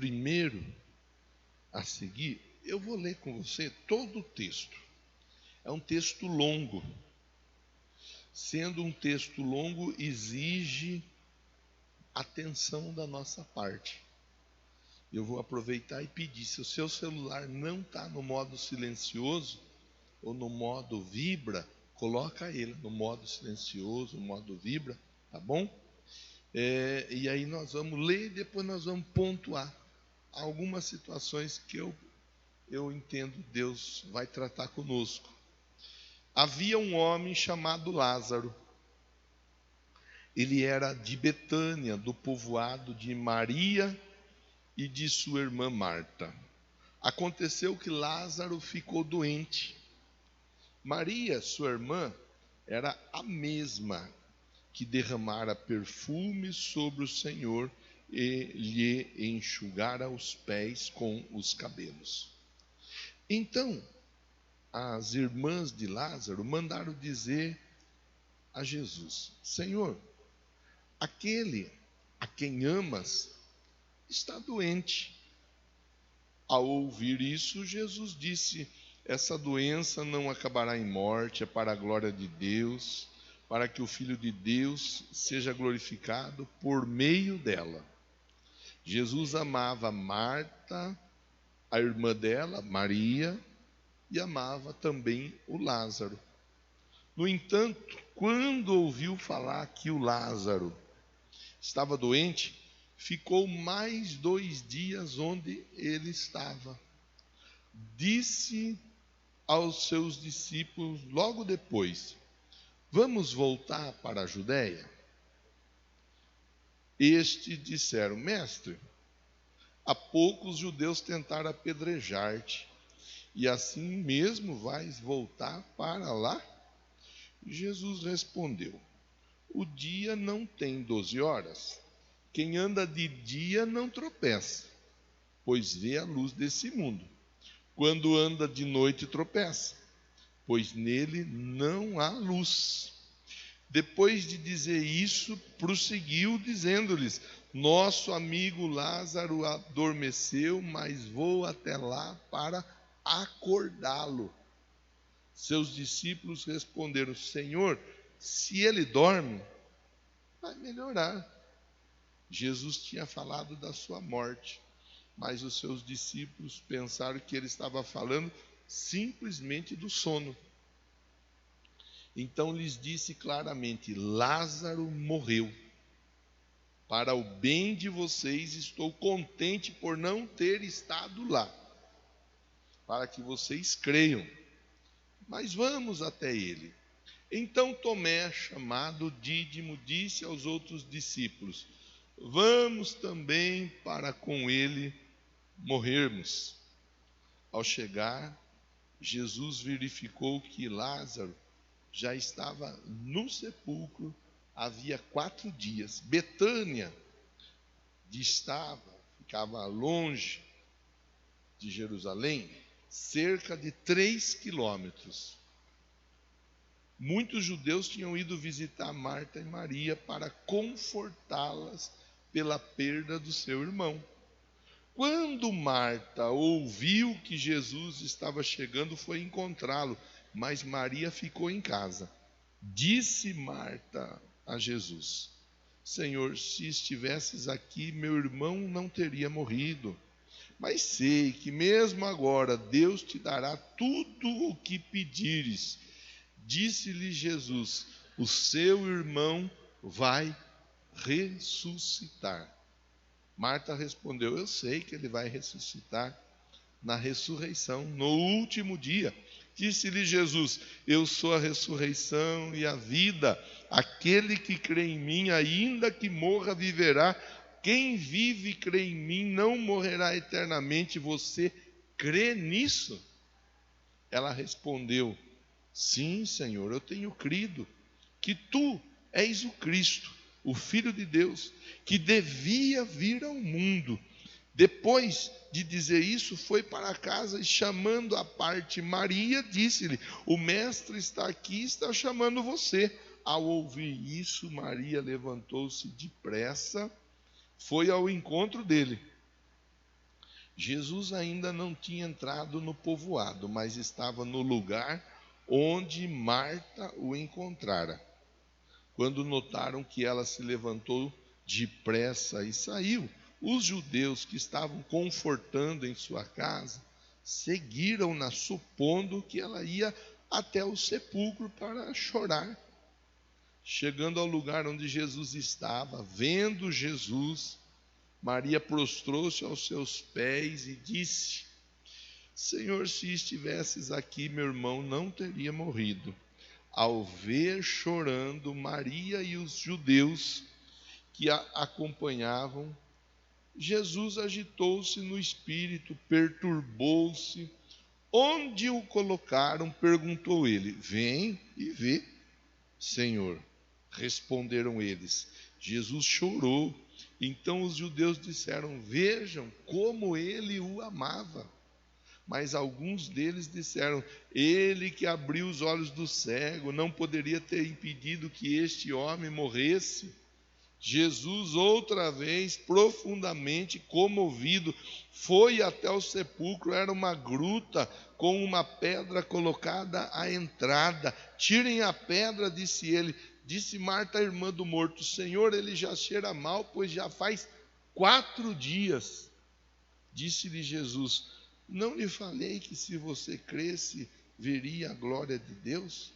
primeiro a seguir, eu vou ler com você todo o texto. É um texto longo. Sendo um texto longo, exige atenção da nossa parte. Eu vou aproveitar e pedir, se o seu celular não está no modo silencioso ou no modo vibra, coloca ele no modo silencioso, no modo vibra, tá bom? E aí nós vamos ler e depois nós vamos pontuar algumas situações que eu entendo Deus vai tratar conosco. Havia um homem chamado Lázaro. Ele era de Betânia, do povoado de Maria e de sua irmã Marta. Aconteceu que Lázaro ficou doente. Maria, sua irmã, era a mesma que derramara perfume sobre o Senhor e lhe enxugara os pés com os cabelos. Então, as irmãs de Lázaro mandaram dizer a Jesus: Senhor, aquele a quem amas está doente. Ao ouvir isso, Jesus disse: essa doença não acabará em morte, é para a glória de Deus, para que o Filho de Deus seja glorificado por meio dela. Jesus amava Marta, a irmã dela, Maria, e amava também o Lázaro. No entanto, quando ouviu falar que o Lázaro estava doente, ficou mais 2 dias onde ele estava. Disse aos seus discípulos logo depois: vamos voltar para a Judéia? Estes disseram: mestre, há pouco os judeus tentaram apedrejar-te, e assim mesmo vais voltar para lá? Jesus respondeu: o dia não tem 12 horas. Quem anda de dia não tropeça, pois vê a luz desse mundo. Quando anda de noite tropeça, pois nele não há luz. Depois de dizer isso, prosseguiu dizendo-lhes: nosso amigo Lázaro adormeceu, mas vou até lá para acordá-lo. Seus discípulos responderam: Senhor, se ele dorme, vai melhorar. Jesus tinha falado da sua morte, mas os seus discípulos pensaram que ele estava falando simplesmente do sono. Então lhes disse claramente: Lázaro morreu. Para o bem de vocês, estou contente por não ter estado lá, para que vocês creiam. Mas vamos até ele. Então Tomé, chamado Dídimo, disse aos outros discípulos: vamos também para com ele morrermos. Ao chegar, Jesus verificou que Lázaro já estava no sepulcro havia 4 dias. Betânia ficava longe de Jerusalém, cerca de 3 quilômetros. Muitos judeus tinham ido visitar Marta e Maria para confortá-las pela perda do seu irmão. Quando Marta ouviu que Jesus estava chegando, foi encontrá-lo, mas Maria ficou em casa. Disse Marta a Jesus: Senhor, se estivesses aqui, meu irmão não teria morrido. Mas sei que mesmo agora Deus te dará tudo o que pedires. Disse-lhe Jesus: o seu irmão vai ressuscitar. Marta respondeu: eu sei que ele vai ressuscitar na ressurreição, no último dia. Disse-lhe Jesus: eu sou a ressurreição e a vida. Aquele que crê em mim, ainda que morra, viverá. Quem vive e crê em mim não morrerá eternamente. Você crê nisso? Ela respondeu: sim, Senhor, eu tenho crido que tu és o Cristo, o Filho de Deus, que devia vir ao mundo. Depois de dizer isso, foi para casa e, chamando à parte Maria, disse-lhe: o mestre está aqui, está chamando você. Ao ouvir isso, Maria levantou-se depressa, foi ao encontro dele Jesus ainda não tinha entrado no povoado, mas estava no lugar onde Marta o encontrara. Quando notaram que ela se levantou depressa e saiu, os judeus que estavam confortando em sua casa seguiram-na, supondo que ela ia até o sepulcro para chorar. Chegando ao lugar onde Jesus estava, vendo Jesus, Maria prostrou-se aos seus pés e disse: Senhor, se estivesses aqui, meu irmão não teria morrido. Ao ver chorando Maria e os judeus que a acompanhavam, Jesus agitou-se no espírito, perturbou-se. Onde o colocaram? Perguntou ele. Vem e vê, Senhor. Responderam eles. Jesus chorou. Então os judeus disseram: Vejam como ele o amava. Mas alguns deles disseram: Ele que abriu os olhos do cego não poderia ter impedido que este homem morresse. Jesus, outra vez, profundamente comovido, foi até o sepulcro. Era uma gruta com uma pedra colocada à entrada. Tirem a pedra, disse ele. Disse Marta, a irmã do morto: Senhor, ele já cheira mal, pois já faz 4 dias. Disse-lhe Jesus: Não lhe falei que se você cresce, veria a glória de Deus?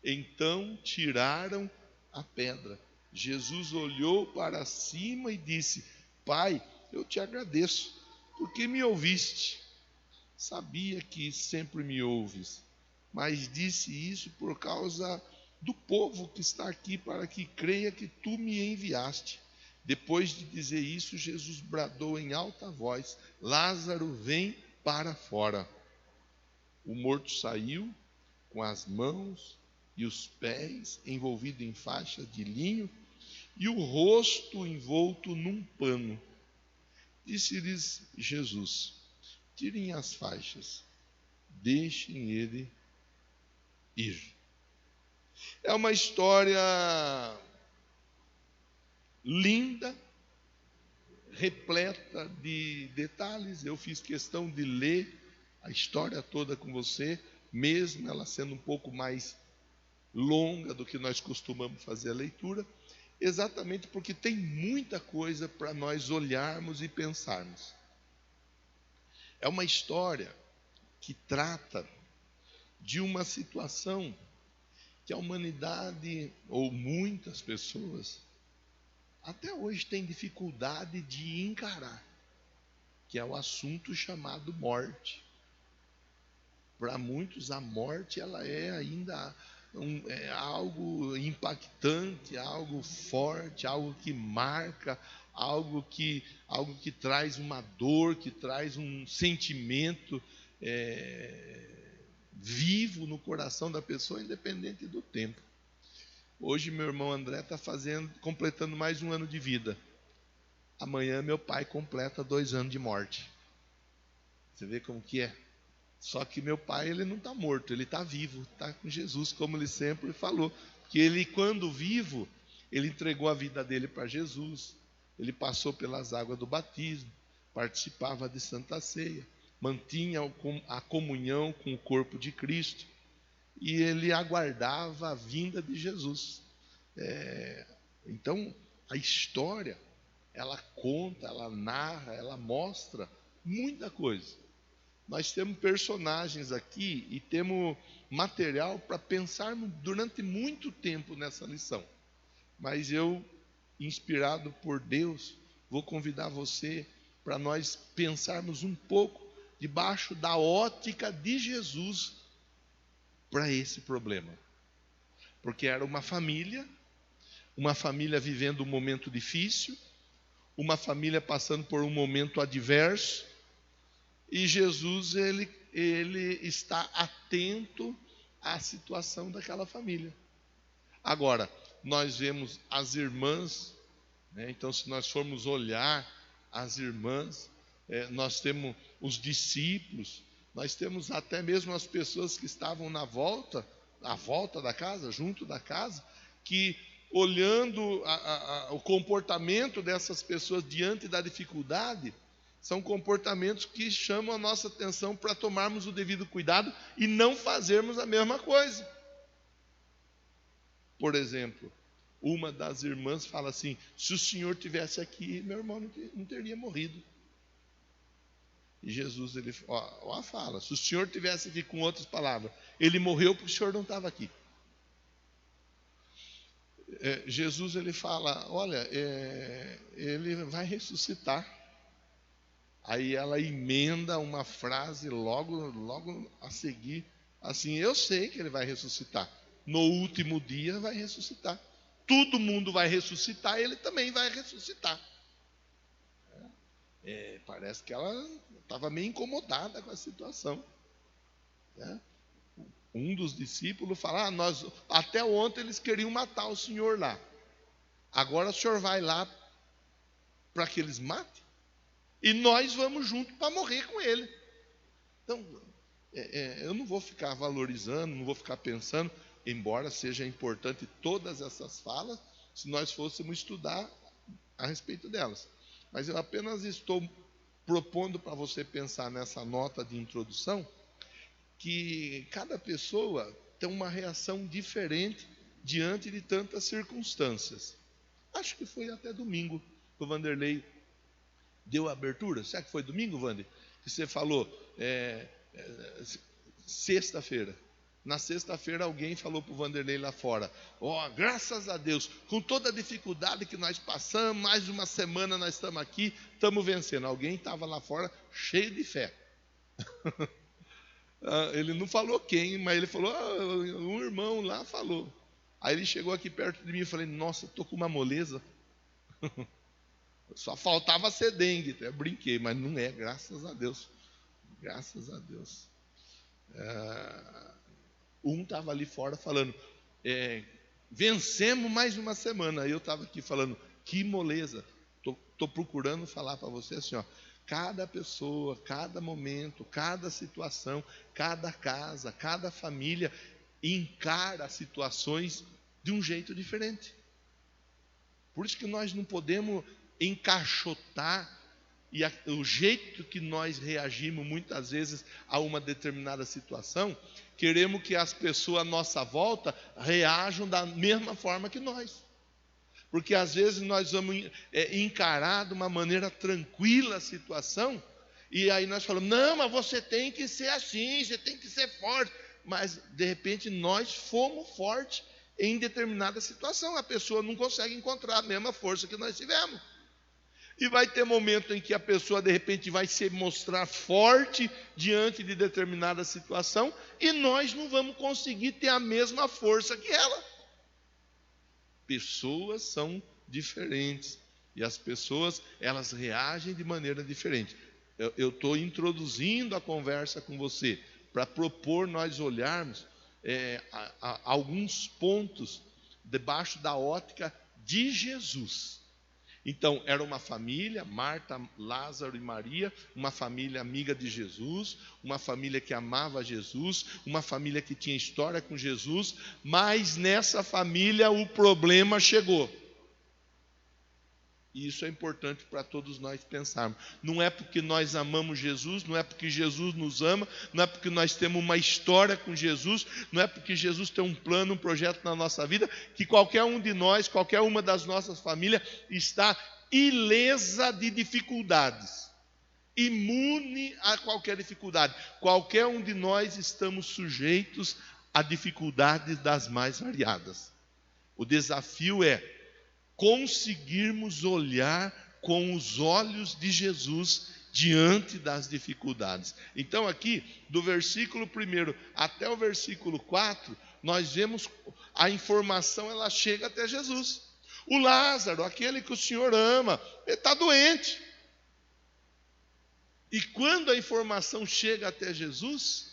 Então tiraram a pedra. Jesus olhou para cima e disse: Pai, eu te agradeço, porque me ouviste. Sabia que sempre me ouves, mas disse isso por causa do povo que está aqui, para que creia que tu me enviaste. Depois de dizer isso, Jesus bradou em alta voz: Lázaro, vem para fora. O morto saiu com as mãos e os pés envolvidos em faixa de linho e o rosto envolto num pano. Disse-lhes Jesus: Tirem as faixas, deixem ele ir. É uma história linda, repleta de detalhes. Eu fiz questão de ler a história toda com você, mesmo ela sendo um pouco mais longa do que nós costumamos fazer a leitura, exatamente porque tem muita coisa para nós olharmos e pensarmos. É uma história que trata de uma situação que a humanidade, ou muitas pessoas, até hoje tem dificuldade de encarar, que é o assunto chamado morte. Para muitos, a morte ela é ainda algo impactante, algo forte, algo que marca, algo que traz uma dor, que traz um sentimento vivo no coração da pessoa, independente do tempo. Hoje meu irmão André está completando mais 1 ano de vida. Amanhã meu pai completa 2 anos de morte. Você vê como que é? Só que meu pai, ele não está morto, ele está vivo, está com Jesus, como ele sempre falou. Que ele, quando vivo, ele entregou a vida dele para Jesus. Ele passou pelas águas do batismo, participava de Santa Ceia, mantinha a comunhão com o corpo de Cristo. E ele aguardava a vinda de Jesus. Então, a história, ela conta, ela narra, ela mostra muita coisa. Nós temos personagens aqui e temos material para pensarmos durante muito tempo nessa lição. Mas eu, inspirado por Deus, vou convidar você para nós pensarmos um pouco debaixo da ótica de Jesus para esse problema. Porque era uma família vivendo um momento difícil, uma família passando por um momento adverso, e Jesus ele está atento à situação daquela família. Agora, nós vemos as irmãs, né? Então, se nós formos olhar as irmãs, nós temos os discípulos, nós temos até mesmo as pessoas que estavam à volta da casa, junto da casa, que olhando o comportamento dessas pessoas diante da dificuldade, São comportamentos que chamam a nossa atenção para tomarmos o devido cuidado e não fazermos a mesma coisa. Por exemplo, uma das irmãs fala assim: se o senhor tivesse aqui, meu irmão não teria morrido. E Jesus, ele fala: se o senhor tivesse aqui, com outras palavras, ele morreu porque o senhor não estava aqui. Jesus, ele fala: olha, ele vai ressuscitar. Aí ela emenda uma frase logo a seguir, assim: eu sei que ele vai ressuscitar. No último dia vai ressuscitar. Todo mundo vai ressuscitar, ele também vai ressuscitar. Parece que ela estava meio incomodada com a situação. Um dos discípulos fala: até ontem eles queriam matar o senhor lá. Agora o senhor vai lá para que eles matem? E nós vamos junto para morrer com ele. Então, eu não vou ficar valorizando, não vou ficar pensando, embora seja importante todas essas falas, se nós fôssemos estudar a respeito delas. Mas eu apenas estou propondo para você pensar nessa nota de introdução, que cada pessoa tem uma reação diferente diante de tantas circunstâncias. Acho que foi até domingo que o Vanderlei deu a abertura. Será que foi domingo, Wander? Que você falou, sexta-feira. Na sexta-feira alguém falou para o Vanderlei lá fora: graças a Deus, com toda a dificuldade que nós passamos, mais de uma semana nós estamos aqui, estamos vencendo. Alguém estava lá fora cheio de fé. Ele não falou quem, mas ele falou: um irmão lá falou. Aí ele chegou aqui perto de mim e falei: nossa, estou com uma moleza. Só faltava ser dengue. Até brinquei, mas não é, graças a Deus. Graças a Deus. Um estava ali fora falando: vencemos mais uma semana. Aí eu estava aqui falando: que moleza. Estou procurando falar para você assim, cada pessoa, cada momento, cada situação, cada casa, cada família encara situações de um jeito diferente. Por isso que nós não podemos encaixotar o jeito que nós reagimos muitas vezes a uma determinada situação. Queremos que as pessoas à nossa volta reajam da mesma forma que nós. Porque às vezes nós vamos encarar de uma maneira tranquila a situação, e aí nós falamos: não, mas você tem que ser assim, você tem que ser forte. Mas de repente nós fomos fortes em determinada situação. A pessoa não consegue encontrar a mesma força que nós tivemos. E vai ter momento em que a pessoa de repente vai se mostrar forte diante de determinada situação, e nós não vamos conseguir ter a mesma força que ela. Pessoas são diferentes, e as pessoas, elas reagem de maneira diferente. Eu estou introduzindo a conversa com você para propor nós olharmos alguns pontos debaixo da ótica de Jesus. Então, era uma família, Marta, Lázaro e Maria, uma família amiga de Jesus, uma família que amava Jesus, uma família que tinha história com Jesus, mas nessa família o problema chegou. E isso é importante para todos nós pensarmos. Não é porque nós amamos Jesus, não é porque Jesus nos ama, não é porque nós temos uma história com Jesus, não é porque Jesus tem um plano, um projeto na nossa vida, que qualquer um de nós, qualquer uma das nossas famílias está ilesa de dificuldades, imune a qualquer dificuldade. Qualquer um de nós estamos sujeitos a dificuldades das mais variadas. O desafio é conseguirmos olhar com os olhos de Jesus diante das dificuldades. Então aqui, do versículo 1 até o versículo 4, nós vemos a informação, ela chega até Jesus. O Lázaro, aquele que o Senhor ama, ele está doente. E quando a informação chega até Jesus,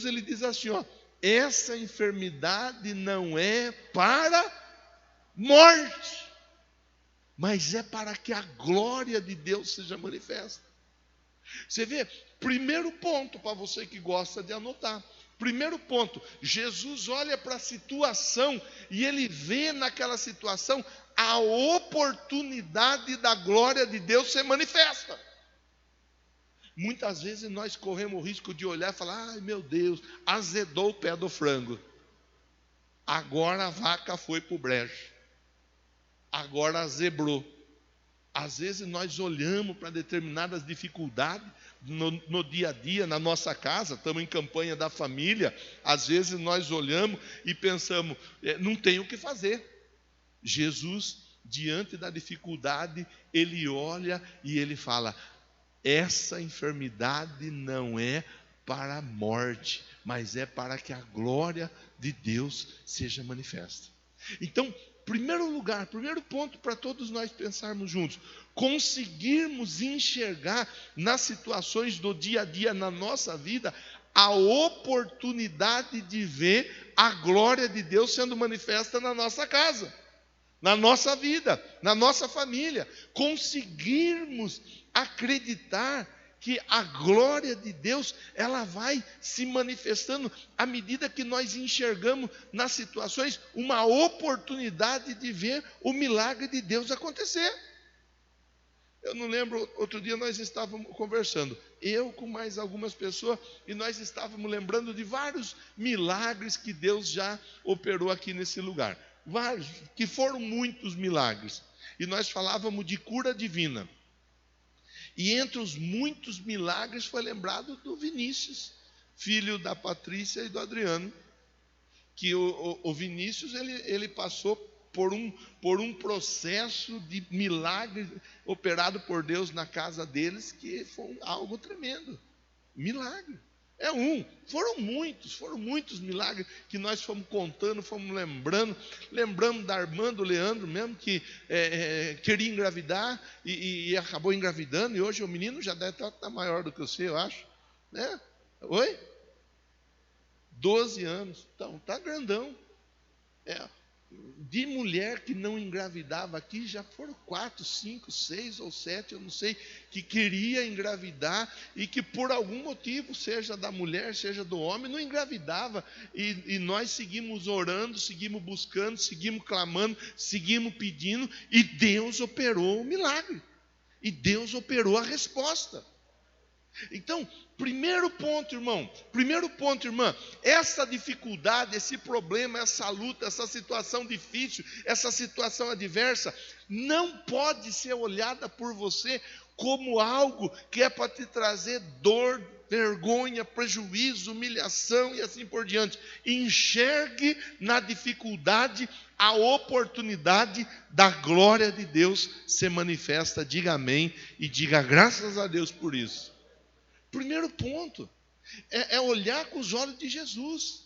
ele diz assim: essa enfermidade não é para morte, mas é para que a glória de Deus seja manifesta. Você vê, primeiro ponto para você que gosta de anotar. Primeiro ponto, Jesus olha para a situação e ele vê naquela situação a oportunidade da glória de Deus ser manifesta. Muitas vezes nós corremos o risco de olhar e falar: ai meu Deus, azedou o pé do frango. Agora a vaca foi para o brejo. Agora zebrou. Às vezes nós olhamos para determinadas dificuldades no dia a dia, na nossa casa, estamos em campanha da família, às vezes nós olhamos e pensamos: não tem o que fazer. Jesus, diante da dificuldade, ele olha e ele fala: essa enfermidade não é para a morte, mas é para que a glória de Deus seja manifesta. Então, primeiro lugar, primeiro ponto para todos nós pensarmos juntos: conseguirmos enxergar nas situações do dia a dia na nossa vida a oportunidade de ver a glória de Deus sendo manifesta na nossa casa, na nossa vida, na nossa família. Conseguirmos acreditar que a glória de Deus, ela vai se manifestando à medida que nós enxergamos nas situações uma oportunidade de ver o milagre de Deus acontecer. Eu não lembro, outro dia nós estávamos conversando, eu com mais algumas pessoas, e nós estávamos lembrando de vários milagres que Deus já operou aqui nesse lugar. Vários, que foram muitos milagres. E nós falávamos de cura divina. E entre os muitos milagres foi lembrado do Vinícius, filho da Patrícia e do Adriano. Que o Vinícius, ele passou por um processo de milagre operado por Deus na casa deles, que foi algo tremendo. Milagre. Foram muitos milagres que nós fomos contando, fomos lembramos da irmã do Leandro mesmo, que queria engravidar e acabou engravidando, e hoje o menino já deve estar maior do que você, eu acho, né? Oi? 12 anos, então está grandão. De mulher que não engravidava aqui, já foram 4, 5, 6 ou 7, eu não sei, que queria engravidar e que por algum motivo, seja da mulher, seja do homem, não engravidava. E nós seguimos orando, seguimos buscando, seguimos clamando, seguimos pedindo, e Deus operou o milagre. E Deus operou a resposta. Então, primeiro ponto, irmão, irmã, essa dificuldade, esse problema, essa luta, essa situação difícil, essa situação adversa, não pode ser olhada por você como algo que é para te trazer dor, vergonha, prejuízo, humilhação e assim por diante. Enxergue na dificuldade a oportunidade da glória de Deus ser manifesta. Diga amém e diga graças a Deus por isso. Primeiro ponto é olhar com os olhos de Jesus.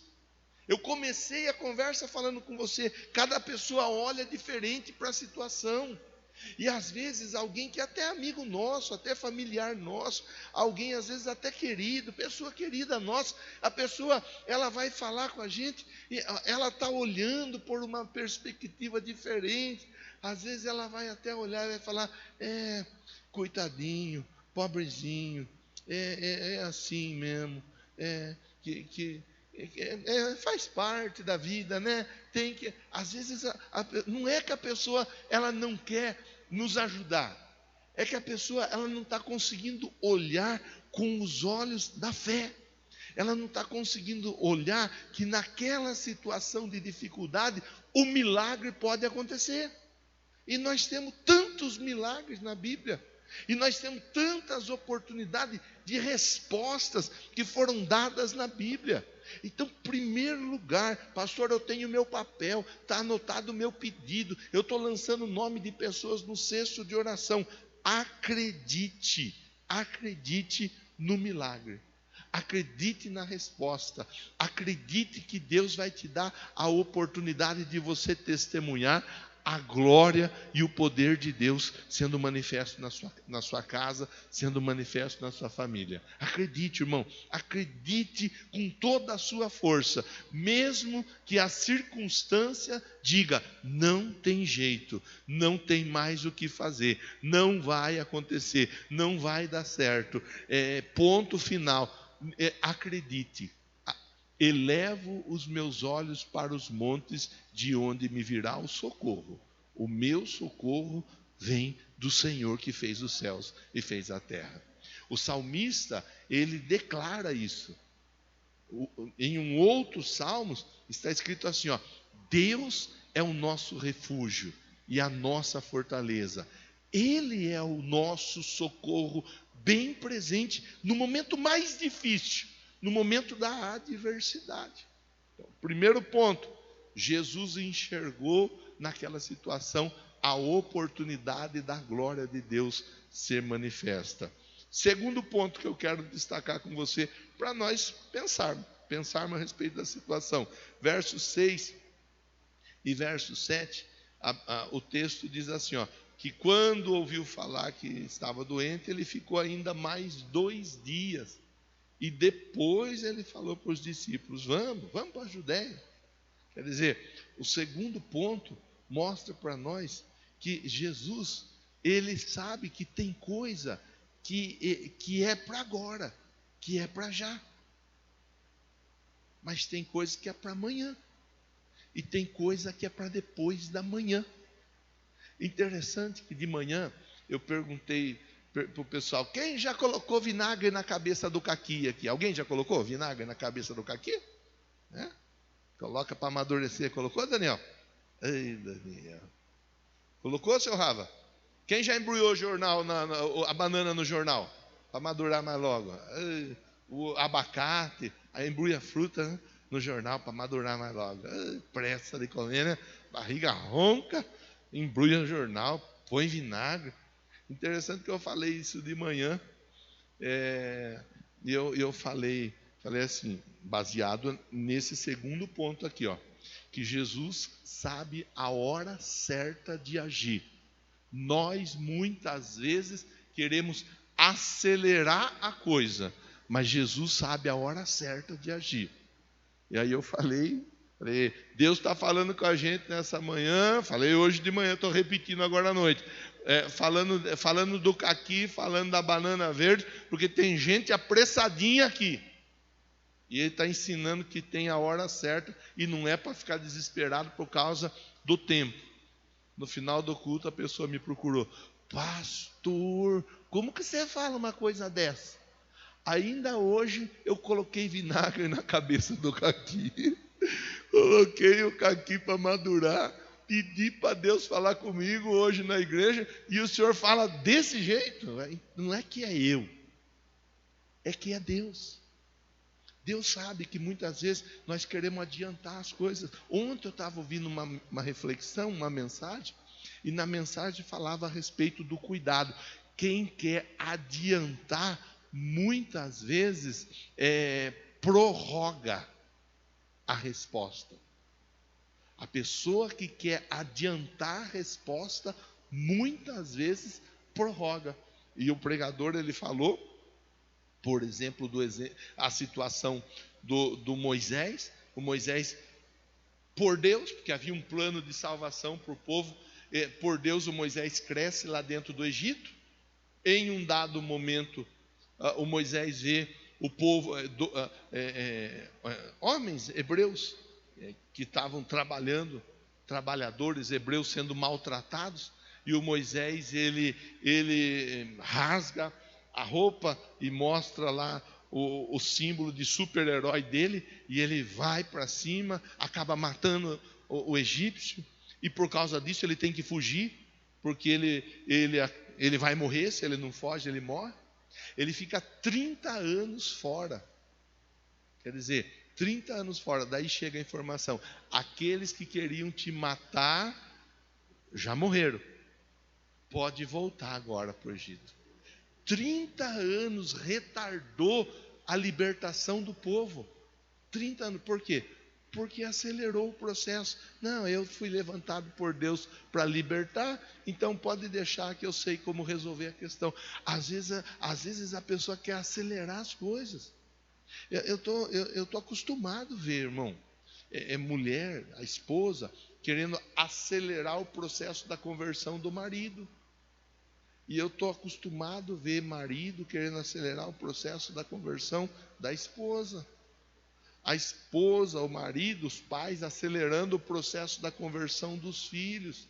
Eu comecei a conversa falando com você, cada pessoa olha diferente para a situação. E às vezes alguém que é até amigo nosso, até familiar nosso, alguém às vezes até querido, pessoa querida nossa, a pessoa, ela vai falar com a gente, e ela está olhando por uma perspectiva diferente. Às vezes ela vai até olhar e vai falar: coitadinho, pobrezinho, é assim mesmo, faz parte da vida, né? Tem que, às vezes, não é que a pessoa ela não quer nos ajudar, é que a pessoa ela não está conseguindo olhar com os olhos da fé. Ela não está conseguindo olhar que naquela situação de dificuldade o milagre pode acontecer. E nós temos tantos milagres na Bíblia. E nós temos tantas oportunidades de respostas que foram dadas na Bíblia. Então, em primeiro lugar, pastor, eu tenho o meu papel, está anotado o meu pedido, eu estou lançando o nome de pessoas no cesto de oração. Acredite no milagre. Acredite na resposta. Acredite que Deus vai te dar a oportunidade de você testemunhar a glória e o poder de Deus sendo manifesto na sua casa, sendo manifesto na sua família. Acredite, irmão, acredite com toda a sua força, mesmo que a circunstância diga: não tem jeito, não tem mais o que fazer, não vai acontecer, não vai dar certo, ponto final. Acredite. Elevo os meus olhos para os montes, de onde me virá o socorro. O meu socorro vem do Senhor que fez os céus e fez a terra. O salmista, ele declara isso. Em um outro salmo está escrito assim, ó: Deus é o nosso refúgio e a nossa fortaleza. Ele é o nosso socorro bem presente no momento mais difícil, no momento da adversidade. Então, primeiro ponto, Jesus enxergou naquela situação a oportunidade da glória de Deus ser manifesta. Segundo ponto que eu quero destacar com você, para nós pensarmos a respeito da situação. Verso 6 e verso 7, o texto diz assim, ó, que quando ouviu falar que estava doente, ele ficou ainda mais 2 dias. E depois ele falou para os discípulos, vamos para a Judéia. Quer dizer, o segundo ponto mostra para nós que Jesus, ele sabe que tem coisa que é para agora, que é para já. Mas tem coisa que é para amanhã. E tem coisa que é para depois da manhã. Interessante que de manhã eu perguntei para o pessoal, quem já colocou vinagre na cabeça do caqui aqui? Alguém já colocou vinagre na cabeça do caqui? É? Coloca para amadurecer. Colocou, Daniel? Ei, Daniel. Colocou, seu Rava? Quem já embrulhou o jornal, a banana no jornal? Para madurar mais logo. Ei, o abacate, aí embrulha a fruta, né, no jornal para madurar mais logo. Ei, pressa de comer, né? Barriga ronca, embrulha no jornal, põe vinagre. Interessante que eu falei isso de manhã. E eu falei assim, baseado nesse segundo ponto aqui, ó, que Jesus sabe a hora certa de agir. Nós muitas vezes queremos acelerar a coisa, mas Jesus sabe a hora certa de agir. E aí eu falei, Deus está falando com a gente nessa manhã. Falei hoje de manhã, estou repetindo agora à noite. Falando do caqui, falando da banana verde, porque tem gente apressadinha aqui. E ele está ensinando que tem a hora certa e não é para ficar desesperado por causa do tempo. No final do culto a pessoa me procurou. Pastor, como que você fala uma coisa dessa? Ainda hoje eu coloquei vinagre na cabeça do caqui. Coloquei o caqui para madurar. Pedi para Deus falar comigo hoje na igreja. E o Senhor fala desse jeito. Não é que é eu. É que é Deus. Deus sabe que muitas vezes nós queremos adiantar as coisas. Ontem eu estava ouvindo uma reflexão, uma mensagem. E na mensagem falava a respeito do cuidado. Quem quer adiantar, muitas vezes, prorroga a resposta. A pessoa que quer adiantar a resposta, muitas vezes prorroga. E o pregador, ele falou, por exemplo, a situação do Moisés. O Moisés, por Deus, porque havia um plano de salvação para o povo, por Deus o Moisés cresce lá dentro do Egito. Em um dado momento, o Moisés vê o povo, homens hebreus que estavam trabalhando, trabalhadores hebreus sendo maltratados, e o Moisés ele rasga a roupa e mostra lá o símbolo de super-herói dele, e ele vai para cima, acaba matando o egípcio, e por causa disso ele tem que fugir, porque ele vai morrer. Se ele não foge, ele morre. Ele fica 30 anos fora. Quer dizer, 30 anos fora. Daí chega a informação: aqueles que queriam te matar já morreram. Pode voltar agora para o Egito. 30 anos retardou a libertação do povo. 30 anos. Por quê? Porque acelerou o processo. Não, eu fui levantado por Deus para libertar, então pode deixar que eu sei como resolver a questão. Às vezes a pessoa quer acelerar as coisas. Eu tô acostumado a ver, irmão, mulher, a esposa, querendo acelerar o processo da conversão do marido. E eu estou acostumado a ver marido querendo acelerar o processo da conversão da esposa. A esposa, o marido, os pais acelerando o processo da conversão dos filhos.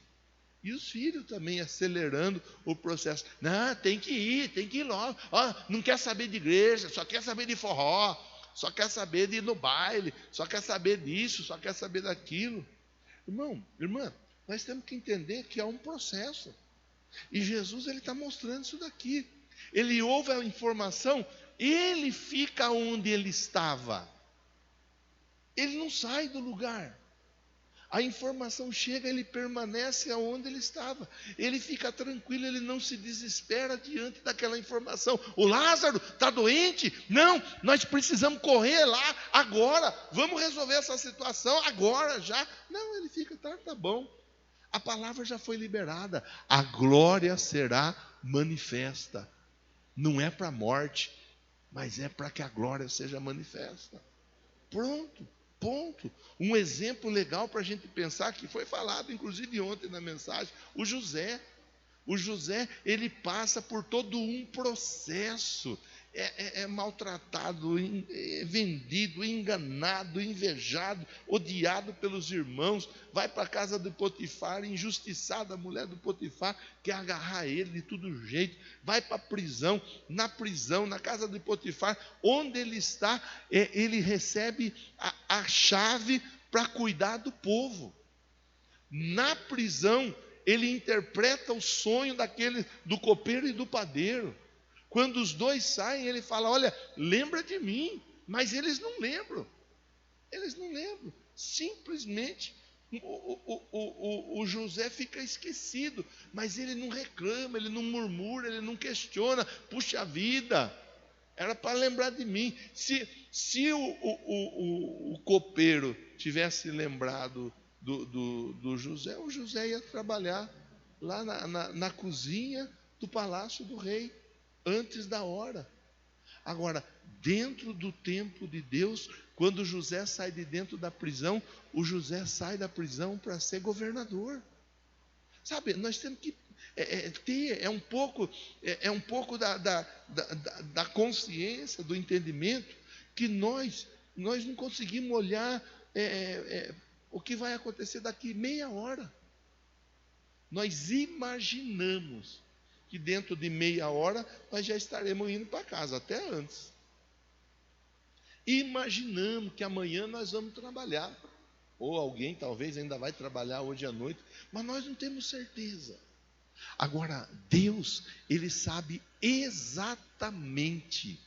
E os filhos também acelerando o processo. Não, tem que ir logo. Ó, não quer saber de igreja, só quer saber de forró, só quer saber de ir no baile, só quer saber disso, só quer saber daquilo. Irmão, irmã, nós temos que entender que há um processo. E Jesus ele está mostrando isso daqui. Ele ouve a informação, ele fica onde ele estava. Ele não sai do lugar. A informação chega, ele permanece aonde ele estava. Ele fica tranquilo, ele não se desespera diante daquela informação. O Lázaro está doente? Não, nós precisamos correr lá agora. Vamos resolver essa situação agora, já. Não, ele fica, tá bom. A palavra já foi liberada. A glória será manifesta. Não é para a morte, mas é para que a glória seja manifesta. Pronto. Ponto. Um exemplo legal para a gente pensar, que foi falado inclusive ontem na mensagem, o José. O José, ele passa por todo um processo. É maltratado, vendido, enganado, invejado, odiado pelos irmãos. Vai para a casa do Potifar, injustiçado. A mulher do Potifar quer agarrar ele de todo jeito. Vai para a prisão. Na prisão, na casa do Potifar, onde ele está, ele recebe a chave para cuidar do povo. Na prisão, ele interpreta o sonho do copeiro e do padeiro. Quando os dois saem, ele fala: olha, lembra de mim. Mas eles não lembram. Eles não lembram. Simplesmente o José fica esquecido. Mas ele não reclama, ele não murmura, ele não questiona. Puxa vida, era para lembrar de mim. Se o copeiro tivesse lembrado do José, o José ia trabalhar lá na cozinha do palácio do rei, antes da hora. Agora, dentro do tempo de Deus, quando José sai de dentro da prisão, o José sai da prisão para ser governador. Sabe, nós temos que ter um pouco da consciência, do entendimento, que nós não conseguimos olhar o que vai acontecer daqui meia hora. Nós imaginamos que dentro de meia hora nós já estaremos indo para casa, até antes. Imaginamos que amanhã nós vamos trabalhar, ou alguém talvez ainda vai trabalhar hoje à noite, mas nós não temos certeza. Agora, Deus, Ele sabe exatamente,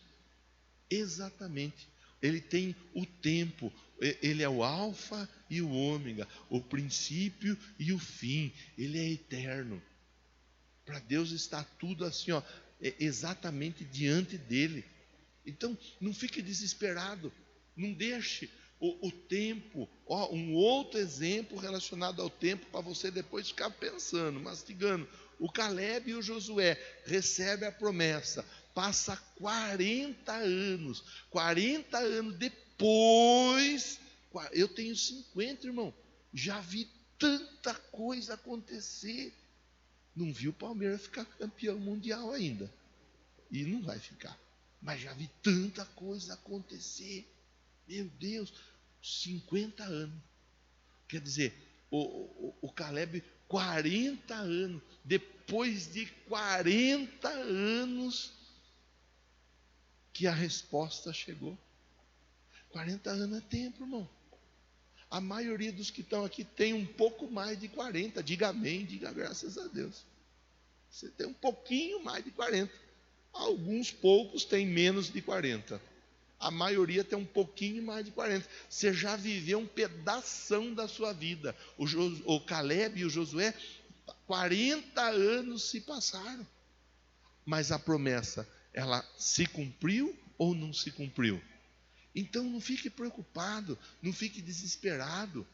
Ele tem o tempo, Ele é o alfa e o ômega, o princípio e o fim, Ele é eterno. Para Deus está tudo assim, exatamente diante dele. Então, não fique desesperado, não deixe o tempo, um outro exemplo relacionado ao tempo, para você depois ficar pensando, mastigando. O Caleb e o Josué recebem a promessa, passa 40 anos depois, eu tenho 50, irmão, já vi tanta coisa acontecer. Não vi o Palmeiras ficar campeão mundial ainda. E não vai ficar. Mas já vi tanta coisa acontecer. Meu Deus, 50 anos. Quer dizer, o Caleb, 40 anos. Depois de 40 anos, que a resposta chegou. 40 anos é tempo, irmão. A maioria dos que estão aqui tem um pouco mais de 40. Diga amém, diga graças a Deus. Você tem um pouquinho mais de 40. Alguns poucos têm menos de 40. A maioria tem um pouquinho mais de 40. Você já viveu um pedação da sua vida. O Caleb e o Josué, 40 anos se passaram. Mas a promessa, ela se cumpriu ou não se cumpriu? Então não fique preocupado, não fique desesperado.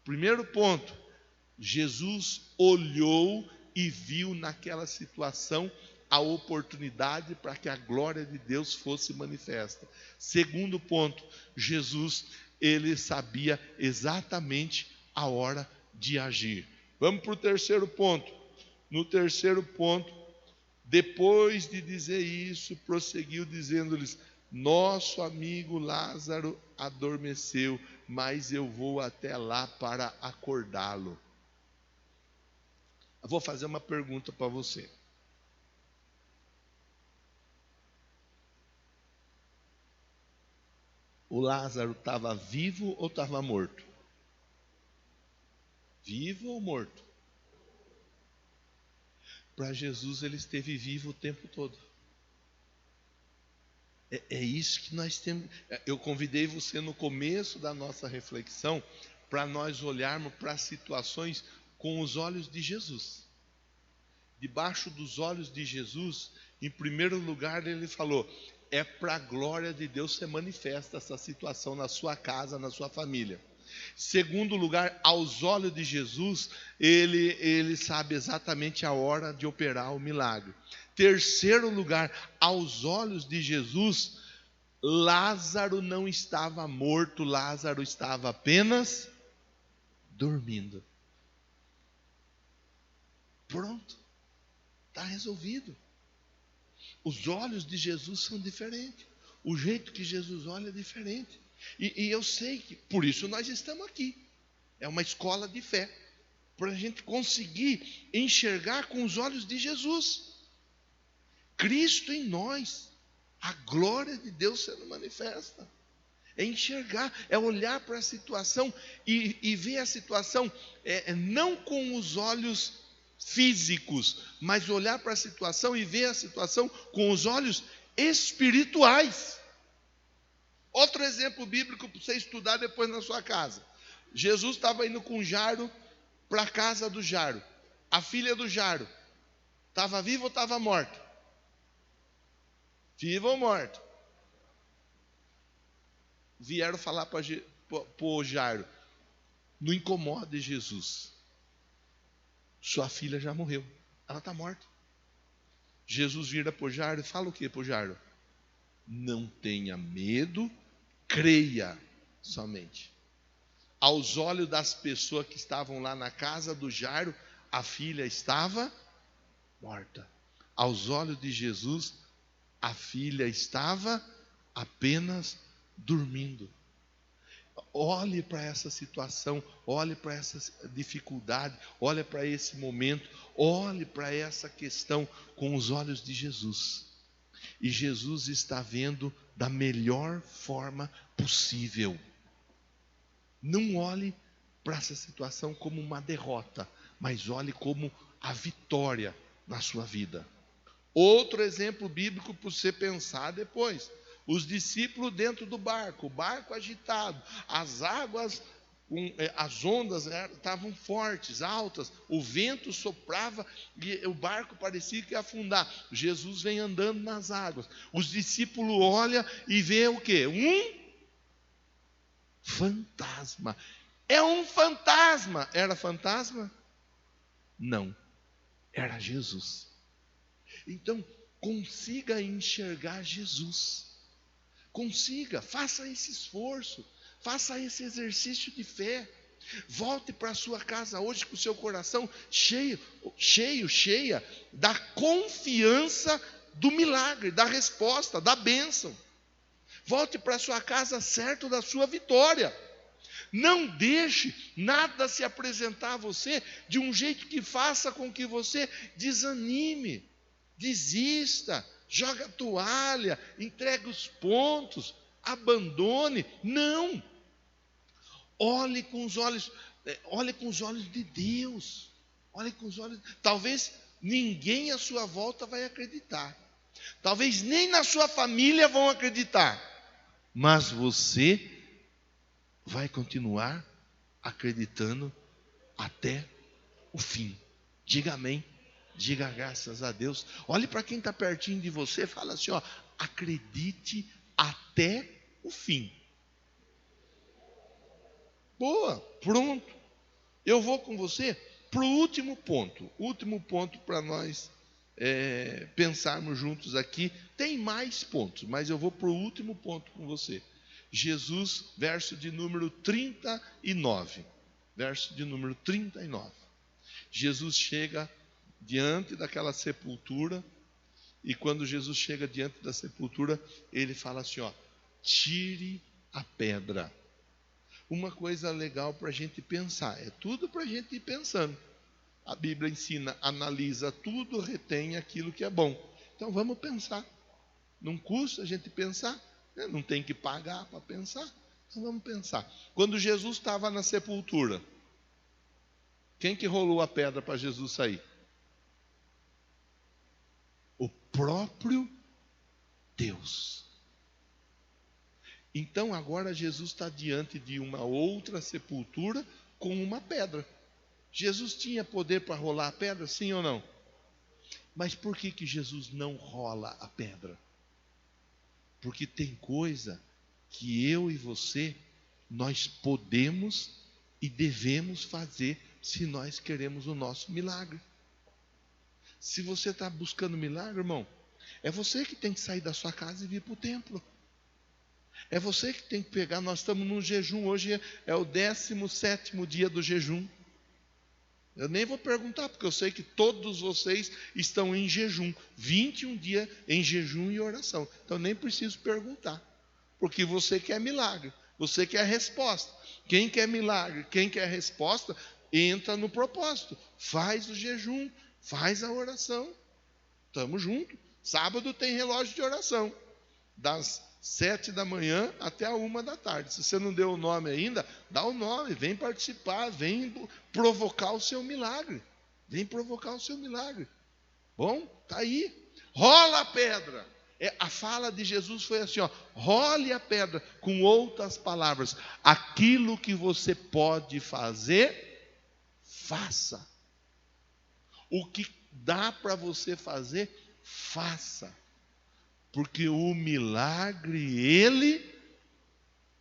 Primeiro ponto, Jesus olhou e viu naquela situação a oportunidade para que a glória de Deus fosse manifesta. Segundo ponto, Jesus, ele sabia exatamente a hora de agir. Vamos para o terceiro ponto. No terceiro ponto, depois de dizer isso, prosseguiu dizendo-lhes: nosso amigo Lázaro adormeceu, mas eu vou até lá para acordá-lo. Eu vou fazer uma pergunta para você. O Lázaro estava vivo ou estava morto? Vivo ou morto? Para Jesus ele esteve vivo o tempo todo. É isso que nós temos. Eu convidei você no começo da nossa reflexão para nós olharmos para as situações com os olhos de Jesus. Debaixo dos olhos de Jesus, em primeiro lugar, ele falou: é para a glória de Deus ser manifesta essa situação na sua casa, na sua família. Segundo lugar, aos olhos de Jesus, ele sabe exatamente a hora de operar o milagre. Terceiro lugar, aos olhos de Jesus, Lázaro não estava morto, Lázaro estava apenas dormindo. Pronto, está resolvido. Os olhos de Jesus são diferentes. O jeito que Jesus olha é diferente. E eu sei que, por isso nós estamos aqui. É uma escola de fé. Para a gente conseguir enxergar com os olhos de Jesus. Cristo em nós. A glória de Deus sendo manifesta. É enxergar, é olhar para a situação e ver a situação não com os olhos físicos, mas olhar para a situação e ver a situação com os olhos espirituais. Outro exemplo bíblico para você estudar depois na sua casa. Jesus estava indo com Jairo para a casa do Jairo. A filha do Jairo estava viva ou estava morta? Viva ou morta? Vieram falar para o Jairo: não incomode Jesus. Sua filha já morreu. Ela está morta. Jesus vira para o Jairo e fala o que para o Jairo? Não tenha medo, creia somente. Aos olhos das pessoas que estavam lá na casa do Jairo, a filha estava morta. Aos olhos de Jesus, a filha estava apenas dormindo. Olhe para essa situação, olhe para essa dificuldade, olhe para esse momento, olhe para essa questão com os olhos de Jesus. E Jesus está vendo da melhor forma possível. Não olhe para essa situação como uma derrota, mas olhe como a vitória na sua vida. Outro exemplo bíblico para você pensar depois. Os discípulos dentro do barco, o barco agitado, as águas, as ondas estavam fortes, altas, o vento soprava e o barco parecia que ia afundar. Jesus vem andando nas águas. Os discípulos olham e vê o quê? Um fantasma. É um fantasma. Era fantasma? Não. Era Jesus. Então, consiga enxergar Jesus. Consiga, faça esse esforço, faça esse exercício de fé. Volte para a sua casa hoje com o seu coração cheia da confiança do milagre, da resposta, da bênção. Volte para a sua casa certo da sua vitória. Não deixe nada se apresentar a você de um jeito que faça com que você desanime, desista, joga a toalha, entregue os pontos, abandone. Não. Olhe com os olhos de Deus. Olhe com os olhos. Talvez ninguém à sua volta vai acreditar. Talvez nem na sua família vão acreditar. Mas você vai continuar acreditando até o fim. Diga amém. Diga graças a Deus. Olhe para quem está pertinho de você e fala assim: acredite até o fim. Boa, pronto. Eu vou com você para o último ponto. Último ponto para nós pensarmos juntos aqui. Tem mais pontos, mas eu vou para o último ponto com você. Jesus, verso de número 39. Verso de número 39. Jesus chega diante daquela sepultura, e quando Jesus chega diante da sepultura, ele fala assim: tire a pedra. Uma coisa legal para a gente pensar, é tudo para a gente ir pensando. A Bíblia ensina, analisa tudo, retém aquilo que é bom. Então vamos pensar. Não custa a gente pensar, né? Não tem que pagar para pensar. Então vamos pensar. Quando Jesus estava na sepultura, quem que rolou a pedra para Jesus sair? O próprio Deus. Então agora Jesus está diante de uma outra sepultura com uma pedra. Jesus tinha poder para rolar a pedra, sim ou não? Mas por que Jesus não rola a pedra? Porque tem coisa que eu e você, nós podemos e devemos fazer se nós queremos o nosso milagre. Se você está buscando milagre, irmão, é você que tem que sair da sua casa e vir para o templo. É você que tem que pegar, nós estamos num jejum, hoje é o 17º dia do jejum. Eu nem vou perguntar, porque eu sei que todos vocês estão em jejum, 21 dias em jejum e oração. Então nem preciso perguntar, porque você quer milagre, você quer resposta. Quem quer milagre, quem quer resposta, entra no propósito, faz o jejum, faz a oração. Estamos juntos. Sábado tem relógio de oração, das 7 da manhã até a 1 da tarde. Se você não deu o nome ainda, dá o nome, vem participar, vem provocar o seu milagre. Vem provocar o seu milagre. Bom, está aí. Rola a pedra. A fala de Jesus foi assim, ó, role a pedra. Com outras palavras, aquilo que você pode fazer, faça. O que dá para você fazer, faça. Porque o milagre Ele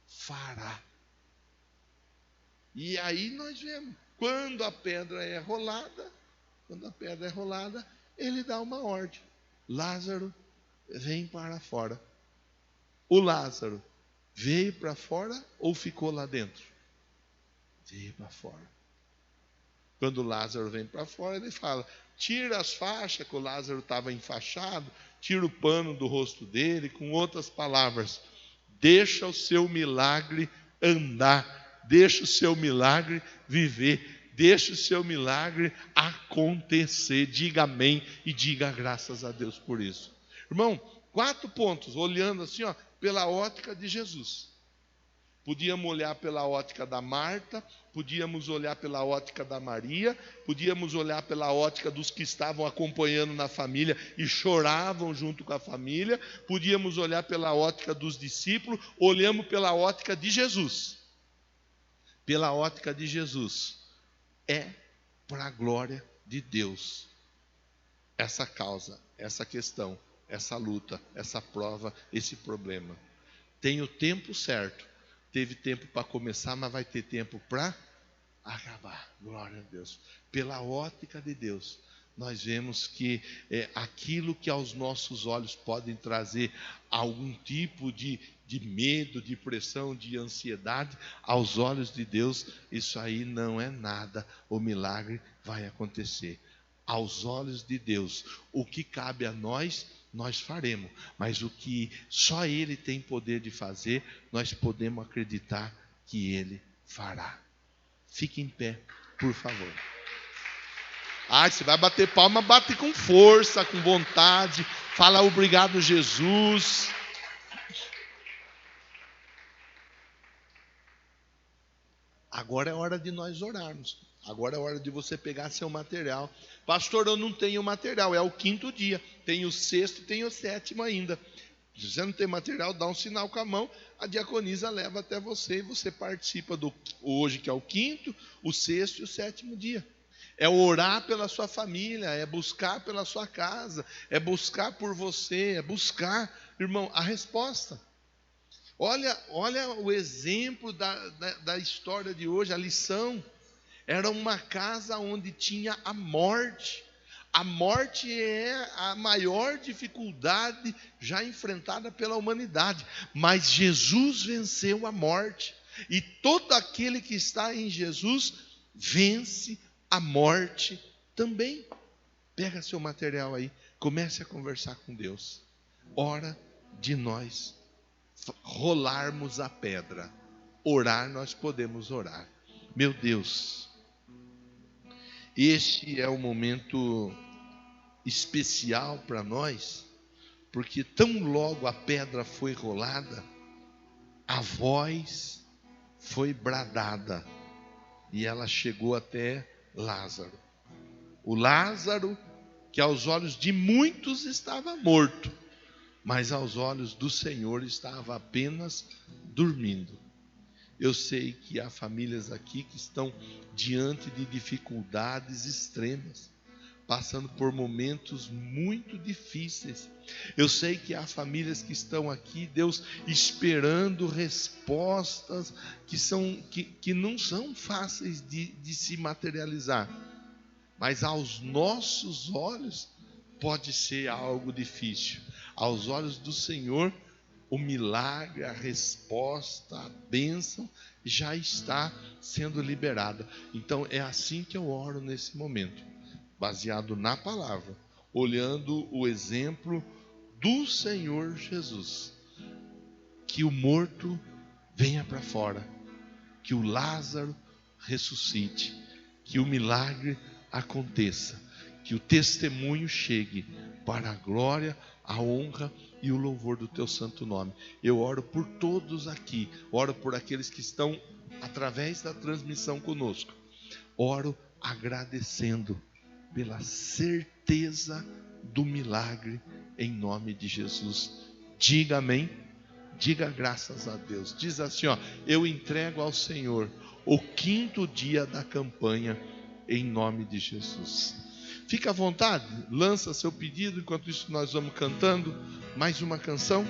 fará. E aí nós vemos, quando a pedra é rolada, Ele dá uma ordem. Lázaro, vem para fora. O Lázaro veio para fora ou ficou lá dentro? Veio para fora. Quando o Lázaro vem para fora, ele fala, tira as faixas, que o Lázaro estava enfaixado, tira o pano do rosto dele, com outras palavras, deixa o seu milagre andar, deixa o seu milagre viver, deixa o seu milagre acontecer. Diga amém e diga graças a Deus por isso. Irmão, 4 pontos, olhando assim, ó, pela ótica de Jesus. Podíamos olhar pela ótica da Marta, podíamos olhar pela ótica da Maria, podíamos olhar pela ótica dos que estavam acompanhando na família e choravam junto com a família, podíamos olhar pela ótica dos discípulos, olhamos pela ótica de Jesus. Pela ótica de Jesus, é para a glória de Deus essa causa, essa questão, essa luta, essa prova, esse problema. Tem o tempo certo. Teve tempo para começar, mas vai ter tempo para acabar. Glória a Deus. Pela ótica de Deus, nós vemos que aquilo que aos nossos olhos podem trazer algum tipo de medo, de pressão, de ansiedade, aos olhos de Deus, isso aí não é nada. O milagre vai acontecer. Aos olhos de Deus, o que cabe a nós, nós faremos, mas o que só Ele tem poder de fazer, nós podemos acreditar que Ele fará. Fique em pé, por favor. Você vai bater palma, bate com força, com vontade, fala obrigado Jesus. Agora é hora de nós orarmos. Agora é hora de você pegar seu material. Pastor, eu não tenho material, é o 5º dia. Tem o 6º e tem o 7º ainda. Se você não tem material, dá um sinal com a mão, a diaconisa leva até você e você participa do hoje, que é o 5º, o 6º e o 7º dia. É orar pela sua família, é buscar pela sua casa, é buscar por você, é buscar, irmão, a resposta. Olha o exemplo da história de hoje, a lição. Era uma casa onde tinha a morte. A morte é a maior dificuldade já enfrentada pela humanidade. Mas Jesus venceu a morte. E todo aquele que está em Jesus vence a morte também. Pega seu material aí, comece a conversar com Deus. Hora de nós rolarmos a pedra. Orar, nós podemos orar. Meu Deus, Este é um momento especial para nós, porque tão logo a pedra foi rolada, a voz foi bradada e ela chegou até Lázaro. O Lázaro, que aos olhos de muitos estava morto, mas aos olhos do Senhor estava apenas dormindo. Eu sei que há famílias aqui que estão diante de dificuldades extremas, passando por momentos muito difíceis. Eu sei que há famílias que estão aqui, Deus, esperando respostas que não são fáceis de se materializar, mas aos nossos olhos pode ser algo difícil. Aos olhos do Senhor, o milagre, a resposta, a bênção já está sendo liberada. Então é assim que eu oro nesse momento, baseado na palavra, olhando o exemplo do Senhor Jesus. Que o morto venha para fora, que o Lázaro ressuscite, que o milagre aconteça, que o testemunho chegue para a glória, a honra e o louvor do teu santo nome. Eu oro por todos aqui, oro por aqueles que estão através da transmissão conosco, oro agradecendo pela certeza do milagre em nome de Jesus. Diga amém, diga graças a Deus. Diz assim, eu entrego ao Senhor o 5º dia da campanha em nome de Jesus. Fica à vontade, lança seu pedido. Enquanto isso nós vamos cantando mais uma canção.